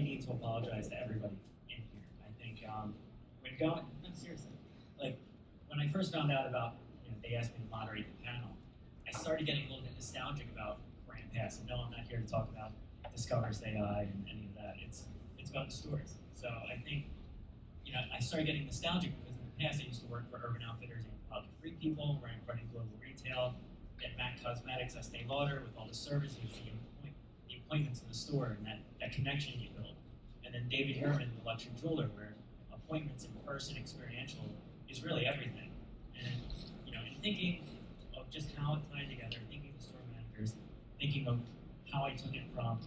need to apologize to everybody in here. I think when going, no, seriously, like when I first found out about, they asked me to moderate the panel, I started getting a little bit nostalgic about Brand Pass. And no, I'm not here to talk about Discover's AI and any of that. It's about the stores. So I think, I started getting nostalgic because in the past I used to work for Urban Outfitters and Public Free People, running global retail, at MAC Cosmetics, Estee Lauder, with all the services, the appointments in the store, and that connection you build. And then David Herman, the luxury jeweler, where appointments in person, experiential, is really everything. And in thinking of just how it tied together, thinking of store managers, thinking of how I took it from,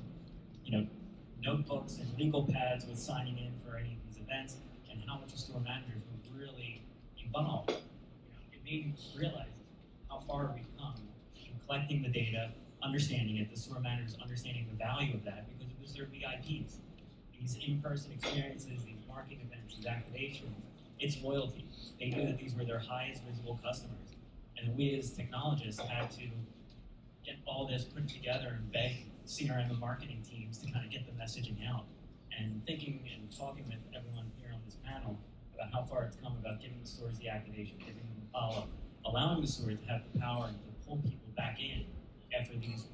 notebooks and legal pads with signing in for any of these events, and how much a store managers would really evolve. It made me realize how far we've come in collecting the data, understanding it, the store managers understanding the value of that, because it was their VIPs. These in-person experiences, these marketing events, these activations, it's loyalty. They knew that these were their highest visible customers. And we as technologists had to get all this put together and beg CRM and marketing teams to kind of get the messaging out. And thinking and talking with everyone here on this panel about how far it's come about giving the stores the activation, giving them the follow-up, allowing the stores to have the power to pull people back in after these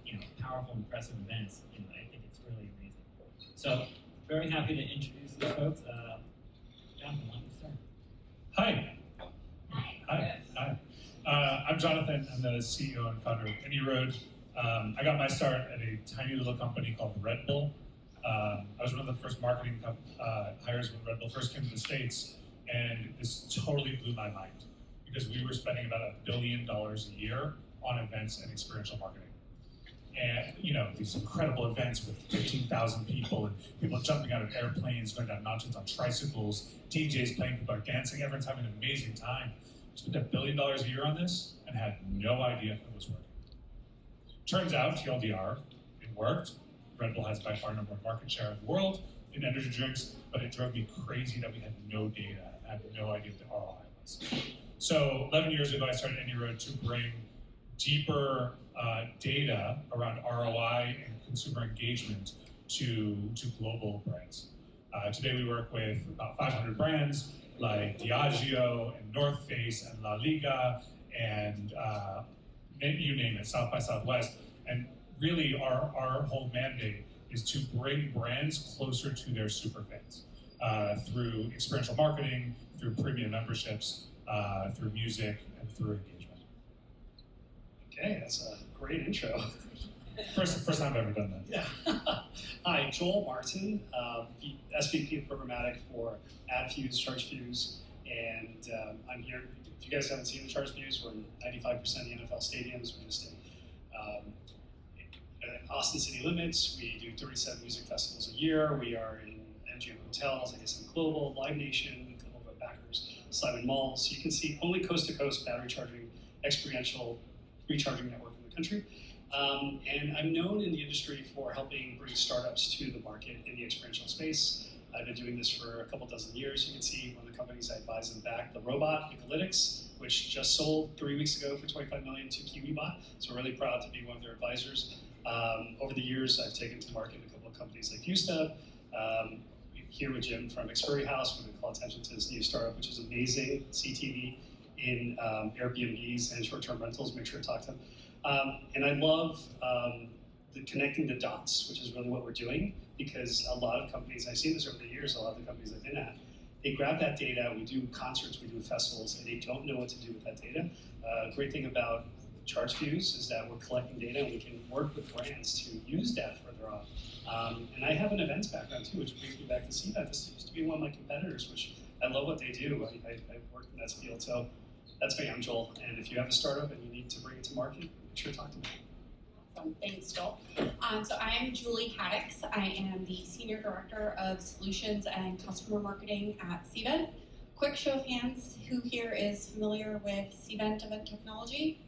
powerful, impressive events. I think it's really amazing. So very happy to introduce these folks. Jonathan, why don't you start? Hi. I'm Jonathan. I'm the CEO and founder of AnyRoad. I got my start at a tiny little company called Red Bull. I was one of the first marketing hires when Red Bull first came to the States, and this totally blew my mind because we were spending about $1 billion a year on events and experiential marketing. And these incredible events with 15,000 people and people jumping out of airplanes, going down mountains on tricycles, DJs playing, people are dancing, everyone's having an amazing time. Spent $1 billion a year on this and had no idea if it was working. Turns out, TLDR, it worked. Red Bull has by far number one market share in the world in energy drinks, but it drove me crazy that we had no data and had no idea what the ROI was. So 11 years ago, I started AnyRoad to bring deeper data around ROI and consumer engagement to global brands. Today we work with about 500 brands like Diageo and North Face and La Liga and you name it, South by Southwest. And really our whole mandate is to bring brands closer to their super fans through experiential marketing, through premium memberships, through music, and through engagement. Okay, that's a great intro. First time I've ever done that. Yeah. Hi, Joel Martin, SVP of Programmatic for AdFuse, ChargeFuse, and I'm here. If you guys haven't seen the ChargeFuse, we're in 95% of the NFL stadiums. We're just in Austin City Limits. We do 37 music festivals a year. We are in MGM hotels, I guess in Global, Live Nation, a couple of our backers, Simon Malls. So you can see only coast-to-coast battery charging, experiential recharging network in the country. And I'm known in the industry for helping bring startups to the market in the experiential space. I've been doing this for a couple dozen years. You can see one of the companies I advise them back, the robot, Ecolytics, which just sold 3 weeks ago for $25 million to KiwiBot. So we're really proud to be one of their advisors. Over the years, I've taken to market a couple of companies like UStub. Here with Jim from Experie House, we're going to call attention to this new startup, which is amazing, CTV in Airbnbs and short-term rentals. Make sure to talk to them. And I love the connecting the dots, which is really what we're doing, because a lot of companies, I've seen this over the years, a lot of the companies I've been at, they grab that data, we do concerts, we do festivals, and they don't know what to do with that data. Great thing about ChargeFuse is that we're collecting data and we can work with brands to use that further on. And I have an events background too, which brings me back to CVET. This used to be one of my competitors, which I love what they do. I worked in that field, so that's me, I'm Joel. And if you have a startup and you need to bring it to market, make sure to talk to me. Awesome, thanks, Joel. So I'm Julie Caddix. I am the Senior Director of Solutions and Customer Marketing at CVET. Quick show of hands, who here is familiar with CVET event technology?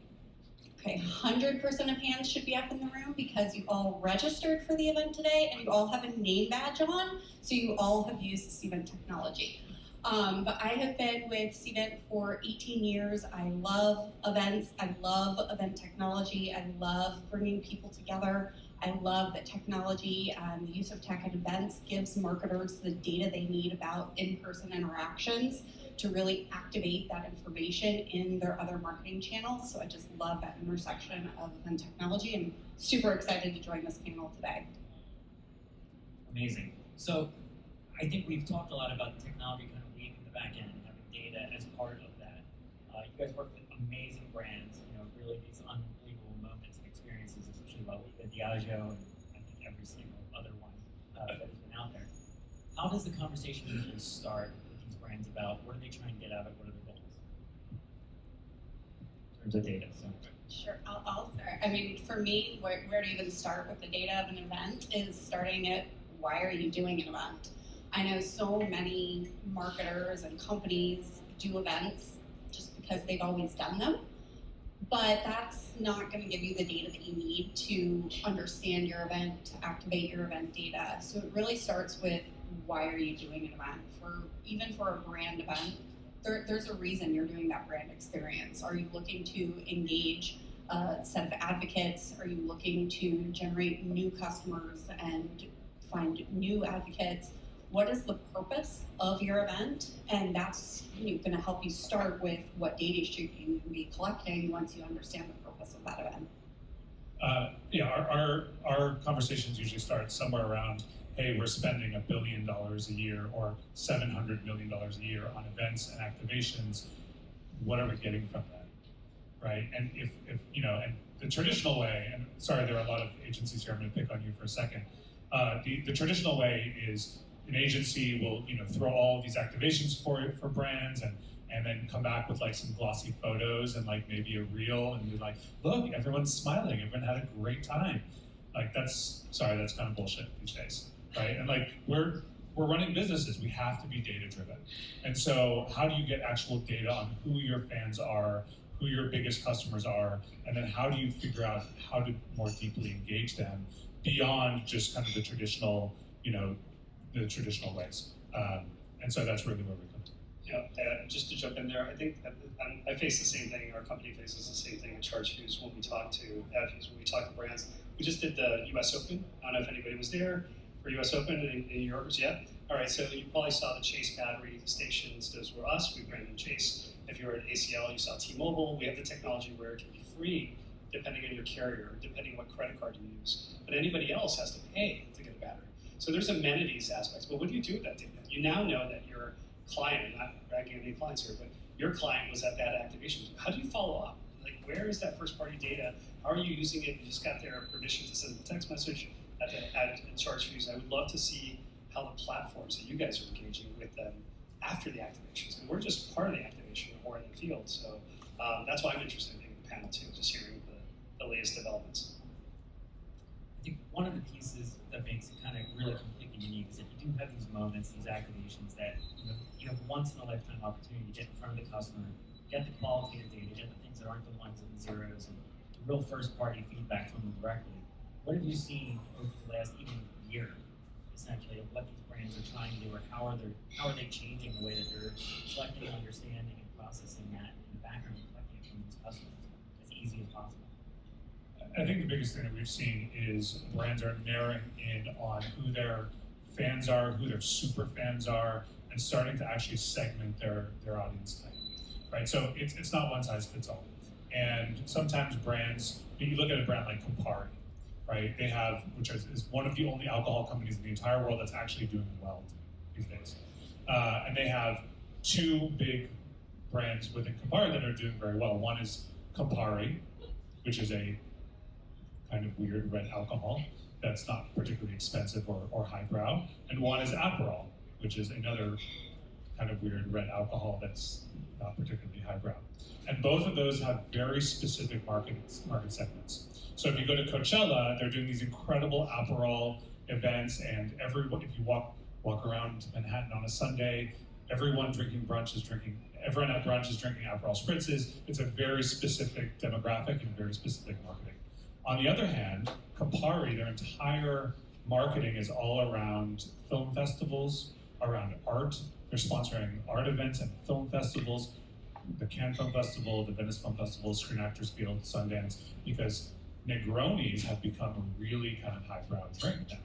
Okay, 100% of hands should be up in the room because you all registered for the event today and you all have a name badge on, so you all have used CVET technology. But I have been with CVET for 18 years. I love events. I love event technology. I love bringing people together. I love that technology and the use of tech at events gives marketers the data they need about in-person interactions to really activate that information in their other marketing channels. So I just love that intersection of event technology. I'm super excited to join this panel today. Amazing. So I think we've talked a lot about the technology kind of weaving the back end and having data as part of that. You guys work with amazing brands, really these unbelievable moments and experiences, especially about Diageo and I think every single other one that has been out there. How does the conversation usually start with these brands about what are they trying to get out of it, what are their goals? In terms of data, so. Sure, I'll start. I mean, for me, where to even start with the data of an event is starting at why are you doing an event? I know so many marketers and companies do events just because they've always done them, but that's not going to give you the data that you need to understand your event, to activate your event data. So it really starts with why are you doing an event? Even for a brand event, there's a reason you're doing that brand experience. Are you looking to engage a set of advocates? Are you looking to generate new customers and find new advocates? What is the purpose of your event? And that's going to help you start with what data should you be collecting once you understand the purpose of that event. Our conversations usually start somewhere around, hey, we're spending $1 billion a year or $700 million a year on events and activations. What are we getting from that, right? And if and the traditional way, and sorry, there are a lot of agencies here. I'm going to pick on you for a second. The traditional way is an agency will throw all of these activations for brands and then come back with like some glossy photos and like maybe a reel and be like, look, everyone's smiling, everyone had a great time. Like that's kind of bullshit these days, right? And like we're running businesses, we have to be data driven. And so how do you get actual data on who your fans are, who your biggest customers are, and then how do you figure out how to more deeply engage them beyond just kind of the traditional, the traditional ways. And so that's really where we come to. Yeah, just to jump in there, I think I face the same thing, our company faces the same thing at ChargeFuse when we talk to AdFuse, when we talk to brands. We just did the US Open. I don't know if anybody was there for US Open in New Yorkers yet. All right, so you probably saw the Chase battery stations. Those were us, we branded Chase. If you were at ACL, you saw T-Mobile. We have the technology where it can be free depending on your carrier, depending on what credit card you use. But anybody else has to pay to get a battery. So there's amenities aspects, but what do you do with that data? You now know that your client, I'm not bragging on any clients here, but your client was at that activation. How do you follow up? Like, where is that first party data? How are you using it? You just got their permission to send a text message at ChargeFuse. I would love to see how the platforms that you guys are engaging with them after the activations. And we're just part of the activation or in the field. So that's why I'm interested in the panel too, just hearing the latest developments. I think one of the pieces that makes it kind of really completely unique is that you do have these moments, these activations that you have once in a lifetime opportunity to get in front of the customer, get the qualitative data, get the things that aren't the ones and the zeros, and the real first party feedback from them directly. What have you seen over the last even year, essentially, of what these brands are trying to do, or how are they changing the way that they're collecting, understanding, and processing that in the background, and collecting it from these customers as easy as possible? I think the biggest thing that we've seen is brands are narrowing in on who their fans are, who their super fans are, and starting to actually segment their audience type, right? So it's not one size fits all. And sometimes brands, you look at a brand like Campari, right? They have, which is one of the only alcohol companies in the entire world that's actually doing well these days. And they have two big brands within Campari that are doing very well. One is Campari, which is a kind of weird red alcohol that's not particularly expensive or highbrow. And one is Aperol, which is another kind of weird red alcohol that's not particularly highbrow. And both of those have very specific market segments. So if you go to Coachella, they're doing these incredible Aperol events, and everyone, if you walk around Manhattan on a Sunday, everyone at brunch is drinking Aperol spritzes. It's a very specific demographic and very specific marketing. On the other hand, Campari, their entire marketing is all around film festivals, around art. They're sponsoring art events and film festivals, the Cannes Film Festival, the Venice Film Festival, Screen Actors Guild, Sundance, because Negronis have become a really kind of highbrow drink now.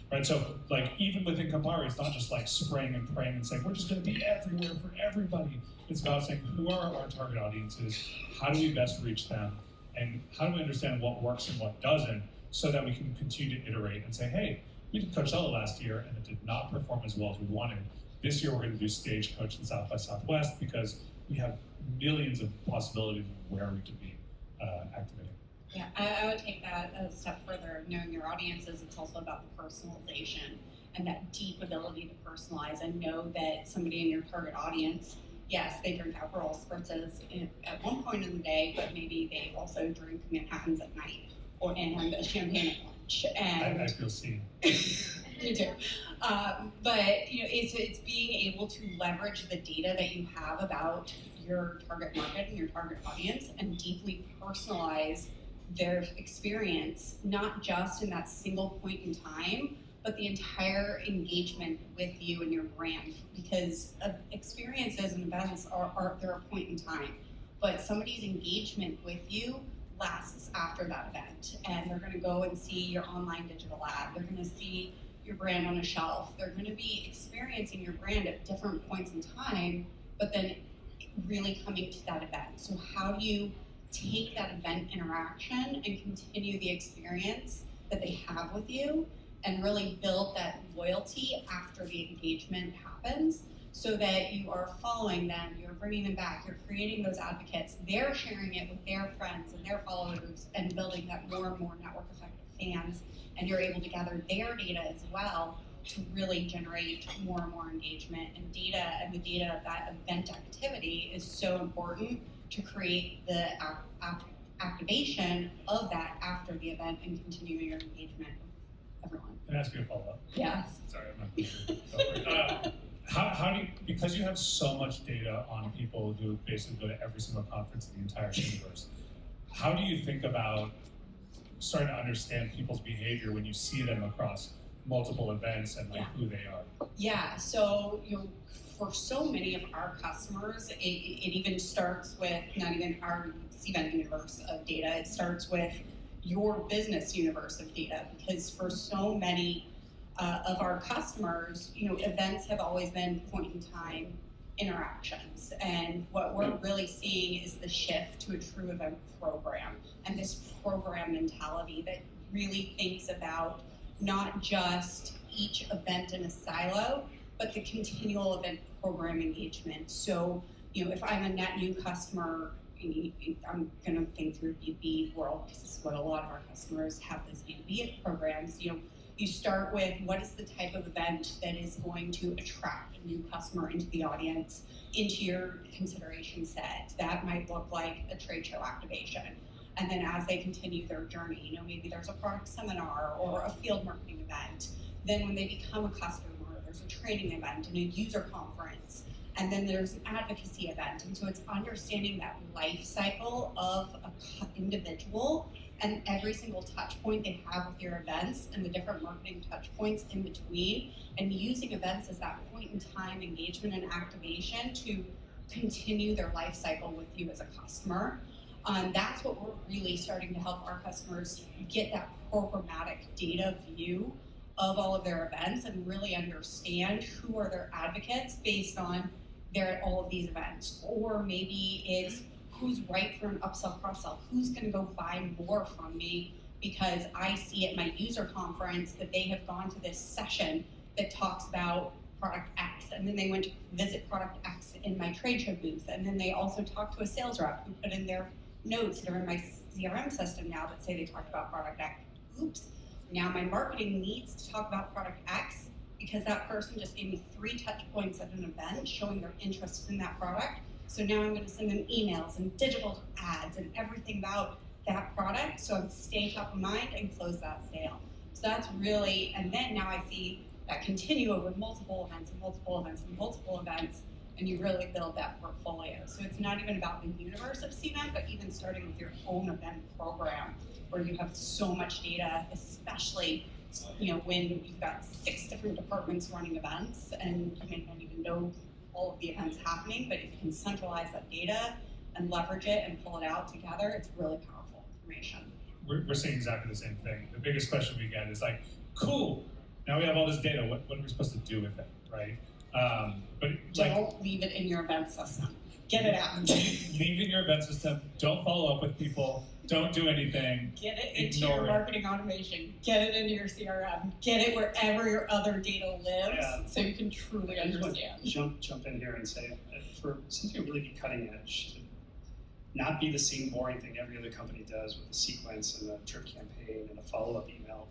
Right, so like even within Campari, it's not just like spraying and praying and saying we're just going to be everywhere for everybody. It's about saying who are our target audiences, how do we best reach them, and how do we understand what works and what doesn't, so that we can continue to iterate and say, hey, we did Coachella last year and it did not perform as well as we wanted. This year we're going to do Stagecoach and South by Southwest because we have millions of possibilities of where we could be activating. Yeah, I would take that a step further. Knowing your audiences, it's also about the personalization and that deep ability to personalize and know that somebody in your target audience, yes, they drink Aperol spritzes at one point in the day, but maybe they also drink Manhattans at night and a champagne at lunch. And I feel seen. Me too. But it's being able to leverage the data that you have about your target market and your target audience and deeply personalize their experience, not just in that single point in time, but the entire engagement with you and your brand. Because experiences and events they're a point in time, but somebody's engagement with you lasts after that event, and they're going to go and see your online digital ad. They're going to see your brand on a shelf. They're going to be experiencing your brand at different points in time, but then really coming to that event. So how do you take that event interaction and continue the experience that they have with you and really build that loyalty after the engagement happens, so that you are following them, you're bringing them back, you're creating those advocates, they're sharing it with their friends and their followers and building that more and more network effect of fans, and you're able to gather their data as well to really generate more and more engagement. And data and the data of that event activity is so important to create the activation of that after the event and continue your engagement with everyone. Can I ask you a follow-up? Yes. Sorry, I'm not how do you, because you have so much data on people who basically go to every single conference in the entire universe, how do you think about starting to understand people's behavior when you see them across multiple events and like who they are? Yeah, so for so many of our customers, it even starts with not even our CVent universe of data, it starts with your business universe of data, because for so many of our customers, events have always been point in time interactions, and what we're really seeing is the shift to a true event program, and this program mentality that really thinks about not just each event in a silo, but the continual event program engagement. So, if I'm a net new customer, I'm going to think through B2B world, because this is what a lot of our customers have, those B2B programs. You start with what is the type of event that is going to attract a new customer into the audience, into your consideration set. That might look like a trade show activation. And then as they continue their journey, maybe there's a product seminar or a field marketing event. Then when they become a customer, there's a training event and a user conference. And then there's an advocacy event. And so it's understanding that life cycle of an individual and every single touch point they have with your events and the different marketing touch points in between, and using events as that point in time engagement and activation to continue their life cycle with you as a customer. That's what we're really starting to help our customers get, that programmatic data view of all of their events and really understand who are their advocates based on all of these events. Or maybe it's who's right for an upsell, cross-sell, who's going to go buy more from me because I see at my user conference that they have gone to this session that talks about product X, and then they went to visit product X in my trade show booth, and then they also talked to a sales rep who put in their notes that are in my CRM system now that say they talked about product X. Oops, now my marketing needs to talk about product X because that person just gave me 3 touch points at an event showing they're interested in that product. So now I'm going to send them emails and digital ads and everything about that product, so I'm stay top of mind and close that sale. So that's really, and then now I see that continue over multiple events and multiple events and multiple events, and you really build that portfolio. So it's not even about the universe of CVent, but even starting with your own event program, where you have so much data, especially when you've got 6 different departments running events, and you may not even know all of the events happening, but if you can centralize that data and leverage it and pull it out together, it's really powerful information. we're seeing exactly the same thing. The biggest question we get is like, cool, now we have all this data, what are we supposed to do with it, right? But like, Don't leave it in your event system. Get it out. leave in your event system, don't follow up with people, don't do anything. Get it into Ignore your it. marketing automation. Get it into your CRM. Get it wherever your other data lives, Yeah. so you can truly I just want understand. to jump in here and say, for something to really be cutting edge, to not be the same boring thing every other company does with a sequence and a drip campaign and a follow-up email.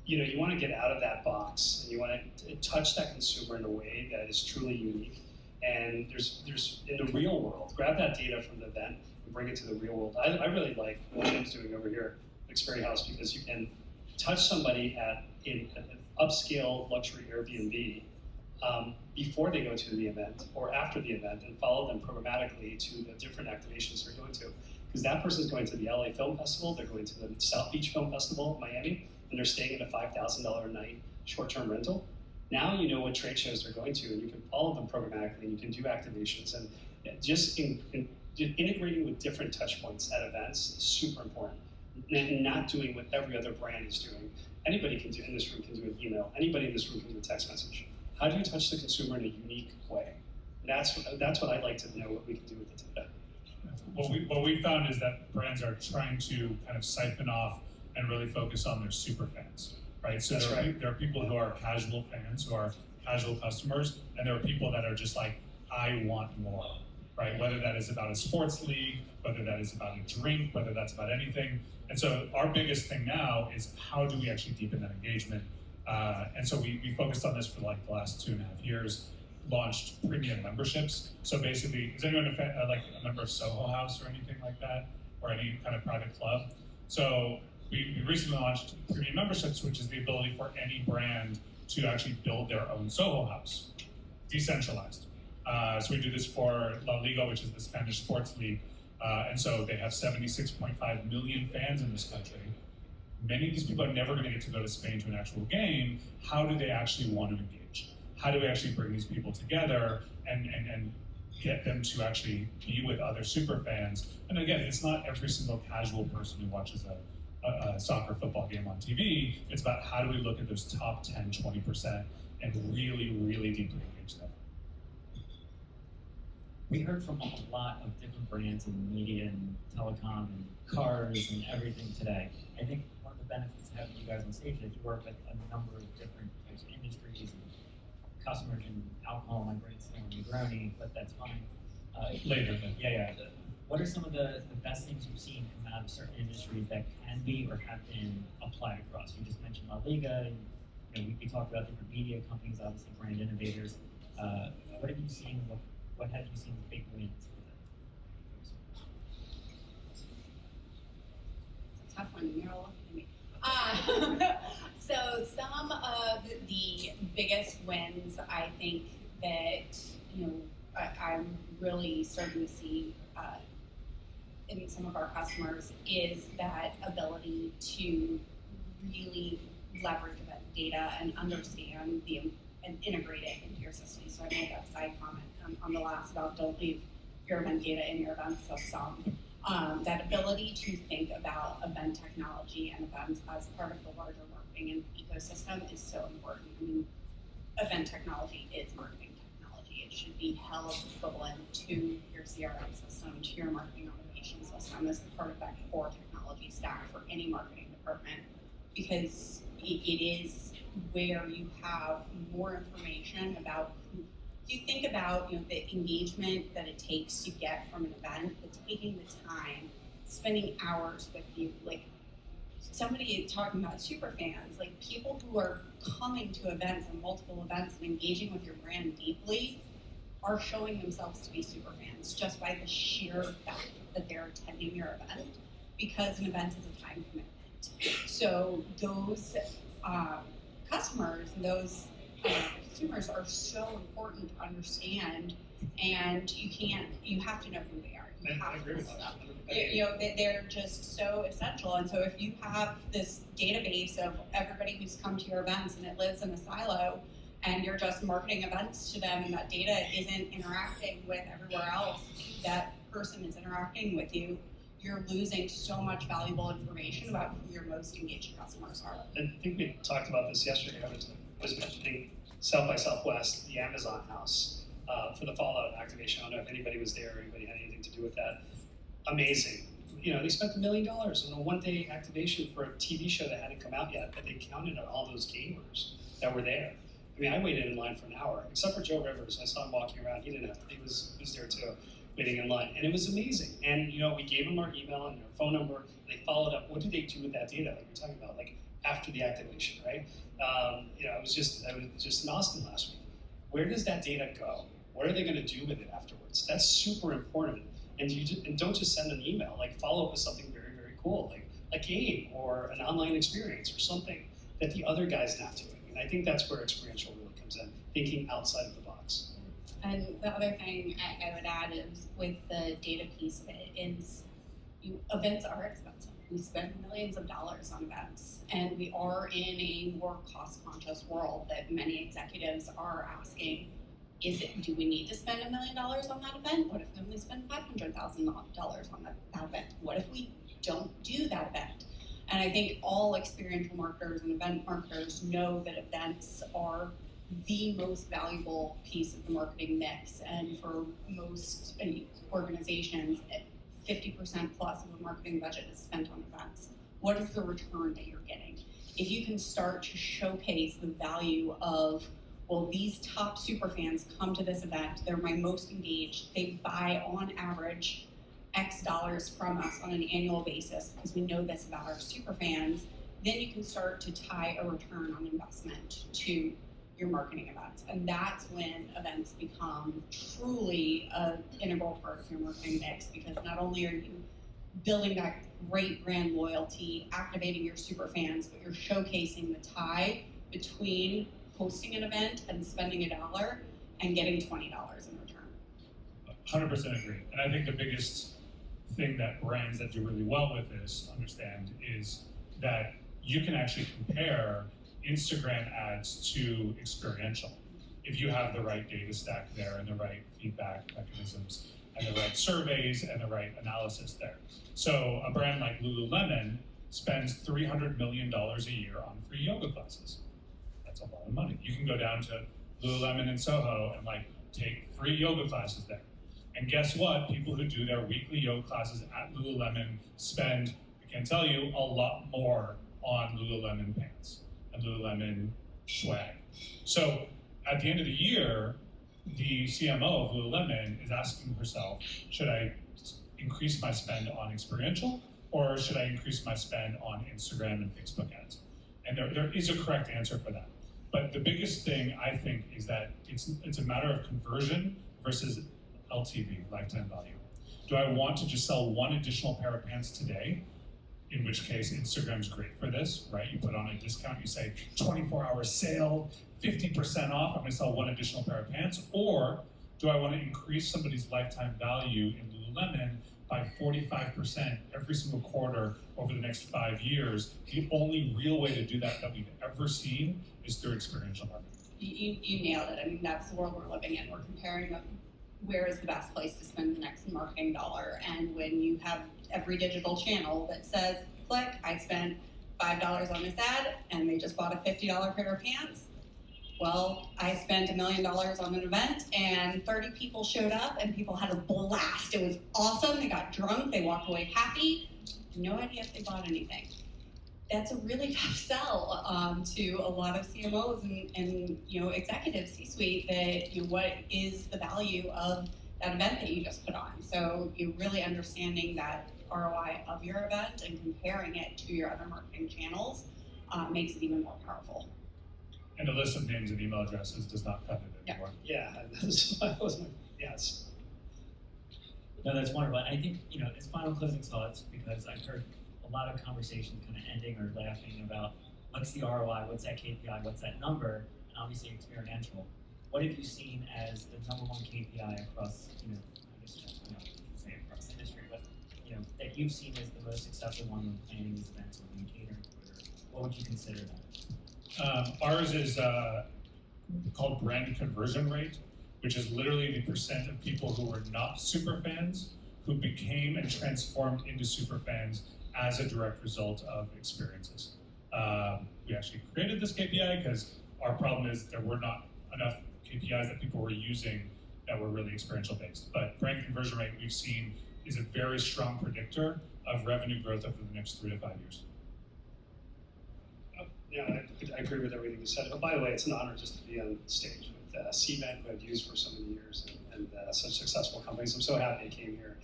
You want to get out of that box, and you want to touch that consumer in a way that is truly unique. And there's in the real world, grab that data from the event and bring it to the real world. I really like what Jim's doing over here at Xperia House, because you can touch somebody in an upscale luxury Airbnb before they go to the event or after the event, and follow them programmatically to the different activations they're going to. Because that person's going to the LA Film Festival, they're going to the South Beach Film Festival, Miami, and they're staying at a $5,000 a night short-term rental. Now you know what trade shows they're going to, and you can follow them programmatically, and you can do activations. And just integrating with different touch points at events is super important. And not doing what every other brand is doing. Anybody can do in this room can do an email. Anybody in this room can do a text message. How do you touch the consumer in a unique way? That's what I'd like to know what we can do with the data. What we found is that brands are trying to kind of siphon off and really focus on their super fans, right? So there are people who are casual fans, who are casual customers, and there are people that are just like, I want more, right? Whether that is about a sports league, whether that is about a drink, whether that's about anything. And so our biggest thing now is how do we actually deepen that engagement? And so we focused on this for like the last 2.5 years, launched premium memberships. So basically, is anyone like a member of Soho House or anything like that? Or any kind of private club? So we recently launched premium memberships, which is the ability for any brand to actually build their own Soho House, decentralized. So we do this for La Liga, which is the Spanish sports league. And so they have 76.5 million fans in this country. Many of these people are never going to get to go to Spain to an actual game. How do they actually want to engage? How do we actually bring these people together and get them to actually be with other super fans? And again, it's not every single casual person who watches a soccer football game on TV. It's about how do we look at those top 10, 20% and really, really deeply engage them. We heard from a lot of different brands in media and telecom and cars and everything today. I think one of the benefits of having you guys on stage is that you work with a number of different types of industries and customers in alcohol. My brain's still on Negroni, but that's fine. Later. Yeah. What are some of the best things you've seen come out of certain industries that can be or have been applied across? You just mentioned La Liga, and we talked about different media companies, obviously brand innovators. What have you seen? What have you seen as big wins? It's a tough one. You're all looking at me. So some of the biggest wins, I think that I'm really starting to see in some of our customers is that ability to really leverage event data and understand and integrate it into your system. So I made that side comment on the last about don't leave your event data in your event system. That ability to think about event technology and events as part of the larger marketing and ecosystem is so important. I mean, event technology is marketing technology. It should be held equivalent to your CRM system, to your marketing automation system as part of that core technology stack for any marketing department, because it is where you have more information about who. If you think about the engagement that it takes to get from an event, taking the time, spending hours with you, like somebody talking about super fans, like people who are coming to events and multiple events and engaging with your brand deeply are showing themselves to be super fans just by the sheer fact that they're attending your event, because an event is a time commitment. So those customers, those consumers are so important to understand, and you have to know who they are. I agree with that. They're just so essential. And so if you have this database of everybody who's come to your events and it lives in a silo, and you're just marketing events to them and that data isn't interacting with everywhere else that person is interacting with you, you're losing so much valuable information about who your most engaged customers are. I think we talked about this yesterday. I was mentioning South by Southwest, the Amazon house, for the Fallout activation. I don't know if anybody was there or anybody had anything to do with that. Amazing. You know, they spent $1 million on a one-day activation for a TV show that hadn't come out yet, but they counted on all those gamers that were there. I mean, I waited in line for an hour, except for Joe Rivers. I saw him walking around. He didn't have to. He was there too, waiting in line, and it was amazing. And you know, we gave them our email and their phone number, and they followed up. What did they do with that data? Like we're talking about, like after the activation, right? You know, I was just in Austin last week. Where does that data go? What are they going to do with it afterwards? That's super important. And and don't just send an email. Like follow up with something very, very cool, like a game or an online experience or something that the other guy's not doing. And I think that's where experiential really comes in, thinking outside of the box. And the other thing I would add is with the data piece of it is events are expensive. We spend millions of dollars on events, and we are in a more cost-conscious world that many executives are asking, do we need to spend $1 million on that event? What if we only spend $500,000 on that event? What if we don't do that event? And I think all experiential marketers and event marketers know that events are the most valuable piece of the marketing mix. And for most organizations, 50% plus of a marketing budget is spent on events. What is the return that you're getting? If you can start to showcase the value of, well, these top super fans come to this event, they're my most engaged, they buy on average X dollars from us on an annual basis because we know this about our super fans, then you can start to tie a return on investment to your marketing events. And that's when events become truly an integral part of your marketing mix, because not only are you building that great brand loyalty, activating your super fans, but you're showcasing the tie between hosting an event and spending $1 and getting $20 in return. 100% agree. And I think the biggest thing that brands that do really well with this understand is that you can actually compare Instagram ads to experiential if you have the right data stack there and the right feedback mechanisms and the right surveys and the right analysis there. So a brand like Lululemon spends $300 million a year on free yoga classes. That's a lot of money. You can go down to Lululemon in Soho and like take free yoga classes there. And guess what? People who do their weekly yoga classes at Lululemon spend, I can tell you, a lot more on Lululemon pants and Lululemon swag. So at the end of the year, the CMO of Lululemon is asking herself, should I increase my spend on experiential or should I increase my spend on Instagram and Facebook ads? And there is a correct answer for that. But the biggest thing I think is that it's a matter of conversion versus LTV, lifetime value. Do I want to just sell one additional pair of pants today? In which case Instagram's great for this, right? You put on a discount, you say 24-hour sale, 50% off, I'm gonna sell one additional pair of pants. Or do I wanna increase somebody's lifetime value in Lululemon by 45% every single quarter over the next 5 years? The only real way to do that we've ever seen is through experiential marketing. You nailed it. I mean, that's the world we're living in. We're comparing where is the best place to spend the next marketing dollar. And when you have every digital channel that says, click, I spent $5 on this ad, and they just bought a $50 pair of pants. Well, I spent $1 million on an event, and 30 people showed up, and people had a blast. It was awesome. They got drunk. They walked away happy. No idea if they bought anything. That's a really tough sell to a lot of CMOs and executives, C-suite, that what is the value of that event that you just put on. So you're really understanding that ROI of your event and comparing it to your other marketing channels makes it even more powerful. And a list of names and email addresses does not cut it anymore. Yeah, yes. No, that's wonderful. And I think, as final closing thoughts, because I've heard a lot of conversations kind of ending or laughing about what's the ROI, what's that KPI, what's that number, and obviously experiential. What have you seen as the number one KPI across, I guess, say across the industry, but, that you've seen as the most successful one when planning these events or when catering for it? What would you consider that? Ours is called brand conversion rate, which is literally the percent of people who are not super fans who became and transformed into superfans as a direct result of experiences. We actually created this KPI because our problem is there were not enough KPIs that people were using that were really experiential based. But brand conversion rate we've seen is a very strong predictor of revenue growth over the next 3 to 5 years. Yeah, I agree with everything you said. Oh, by the way, it's an honor just to be on stage with CVent, who I've used for so many years, and such successful companies. I'm so happy I came here.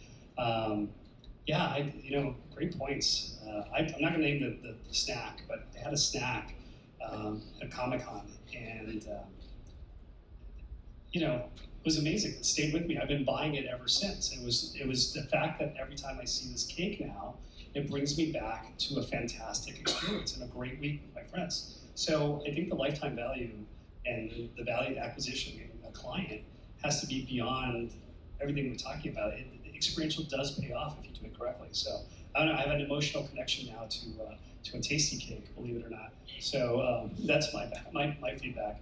Great points. I'm not going to name the snack, but they had a snack at Comic-Con, and it was amazing. It stayed with me. I've been buying it ever since. It was the fact that every time I see this cake now, it brings me back to a fantastic experience and a great week with my friends. So I think the lifetime value and the value of acquisition of a client has to be beyond everything we're talking about. Experiential does pay off if you do it correctly. So I don't know. I have an emotional connection now to a tasty cake, believe it or not. So that's my feedback.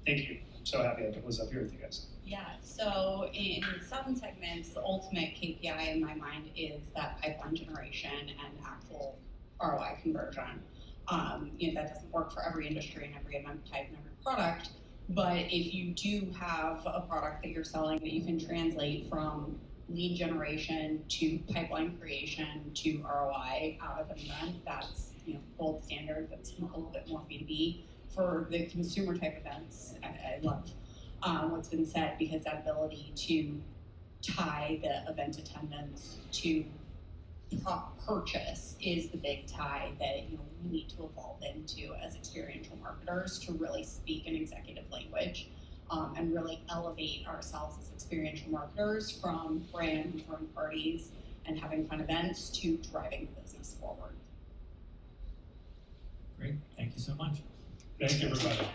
Thank you. I'm so happy I was up here with you guys. Yeah, so in some segments, the ultimate KPI in my mind is that pipeline generation and actual ROI conversion. That doesn't work for every industry and every event type and every product, but if you do have a product that you're selling that you can translate from lead generation to pipeline creation to ROI out of an event, that's gold standard. That's a little bit more B2B. For the consumer type events, I love what's been said, because that ability to tie the event attendance to purchase is the big tie that we need to evolve into as experiential marketers to really speak an executive language and really elevate ourselves as experiential marketers from brand and throwing parties and having fun events to driving the business forward. Great, thank you so much. Thank you, everybody.